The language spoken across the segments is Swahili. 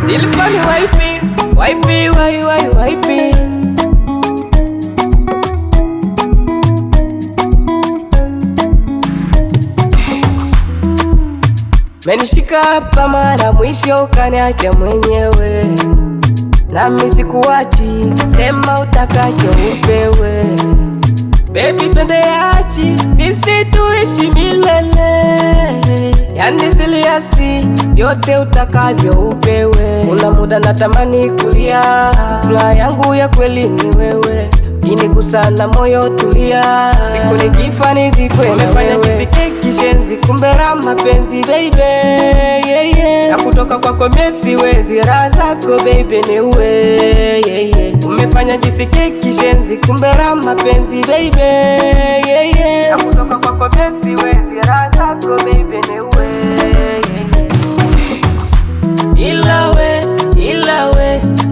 Nilifanya waipi menishika hapa mara mwisho ukaniacha mwenyewe, nami sikuachi, sema utakacho upewe. Baby twende achi, sisi tuishi milele, yani siliasi, yote utakavyo upewe. Kuna muda natamani kulia, furaha yangu ya kweli ni wewe, ukinigusa na moyo tulia, siku nikifa nizikwe na wewe. Umefanya nisike kishenzi, kumbe raha mapenzi baby, yeah, yeah. Na kutoka kwako mimi siwezi, raha zako baby ni wewe, yeah, yeah. Umefanya nisike kishenzi, kumbe raha mapenzi baby, yeah, yeah. Na kutoka kwako mimi siwezi, raha zako baby ni wewe, yeah, yeah.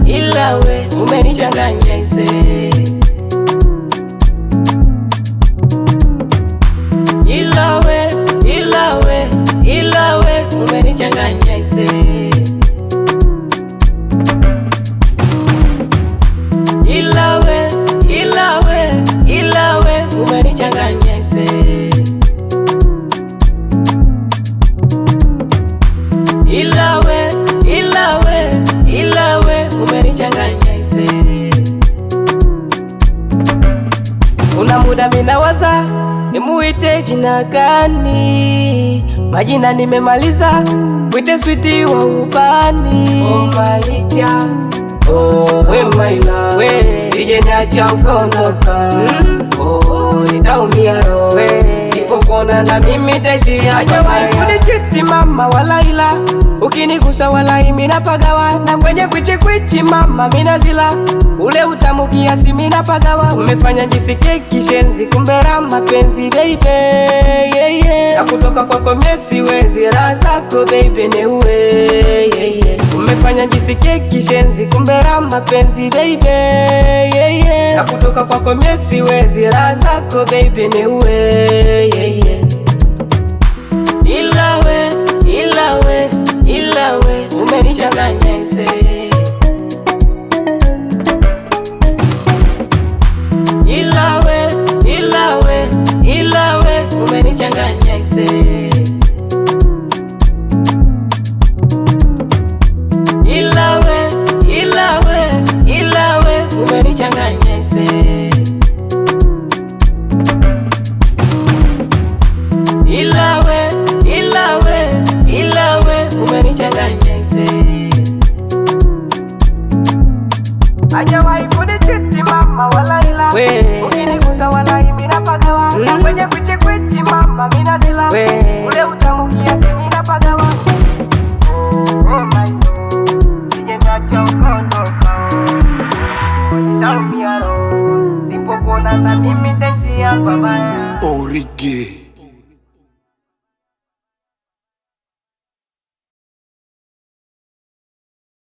Ila we umenichanganya ise, ila we umenichanganya ise, ila we umenichanganya ise, ila we umenichanganya ise. Una muda minawaza nimuite jina gani, majina nimemaliza, mwite sweetie wa ubani. Oh Malicha, oh we my love, we sije niacha ukondoka, oh nitaumia roho, sipokona na mimi tashia. Hajawahi kunichiti mama wala ila, ukinigusa wala imi napagawa, na kwenye kwichi mama minazila, ule utamu kiasi mina pagawa. Umefanya jisike kishenzi, kumbe raha mapenzi baby, yeah, yeah. Na kutoka kwako mimi siwezi, raha zako baby ni wewe, yeah, yeah. Umefanya jisike kishenzi, kumbe raha mapenzi baby, yeah, yeah. Na kutoka kwako mimi siwezi, raha zako baby ni wewe, yeah, yeah. Ila we umenichanganya ise, ila we umenichanganya ise, ila we umenichanganya ise, ila we umenichanganya ise. Hajawahi kunichiti mama wala ila, ukinigusa wala imi napagawa, na kwenye kwichi mama minazila, ule utamu kiasi mina pagawa. Oh my God, sije niacha ukondoka, nitaumia roho, sipokona na mimi tashia babaya. Orige.